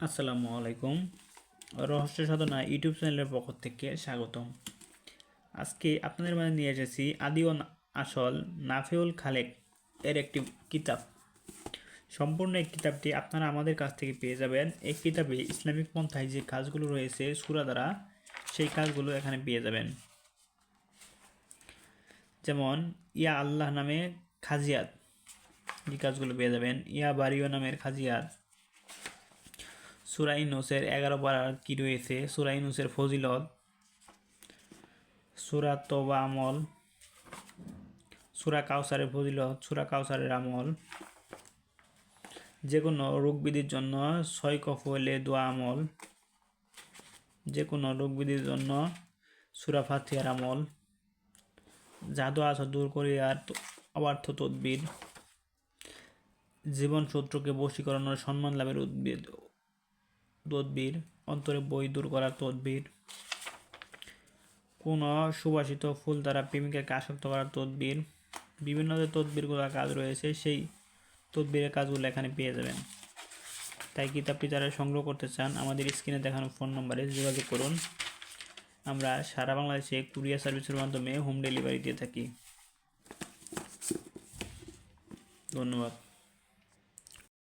আসসালামু আলাইকুম। রহস্য সাধনা ইউটিউব চ্যানেলের পক্ষ থেকে স্বাগতম। আজকে আপনাদের মাঝে নিয়ে এসেছি আদি ও আসল নাফেউল খালেক এর একটি কিতাব। সম্পূর্ণ এই কিতাবটি আপনারা আমাদের কাছ থেকে পেয়ে যাবেন। এই কিতাবে ইসলামিক পন্থায় যে কাজগুলো রয়েছে সূরা দ্বারা, সেই কাজগুলো এখানে পেয়ে যাবেন। যেমন ইয়া আল্লাহ নামে খাজিয়াত, এই কাজগুলো পেয়ে যাবেন। ইয়া বারিও নামের খাজিয়াত, সূরা ইউনূসের 11 পারার কি রয়েছে, সূরা ইউনূসের ফজিলত, সূরা তওবা আমল, সূরা কাউসারের ফজিলত, সূরা কাউসারের আমল, যে কোনো রোগবিধির জন্য 6 কফলে দোয়া আমল, যে কোনো রোগবিধির জন্য সূরা ফাতিহার আমল, জাদু আসর দূর করিয়ার অবার্থ তদবির, জীবন শত্রুকে বশীকরণের সম্মান লাভের তদবির, অন্তরে বই দূর করার তদবির, কোনো সুবাসিত ফুল দ্বারা প্রেমিকাকে আসক্ত করার তদবির, বিভিন্ন যে তদবিরগুলো কাজ রয়েছে সেই তদবিরের কাজগুলো এখানে পেয়ে যাবেন। তাই কিতাবটি যারা সংগ্রহ করতে চান আমাদের স্ক্রিনে দেখানো ফোন নম্বরে যোগাযোগ করুন। আমরা সারা বাংলাদেশে কুরিয়ার সার্ভিসের মাধ্যমে হোম ডেলিভারি দিয়ে থাকি। ধন্যবাদ।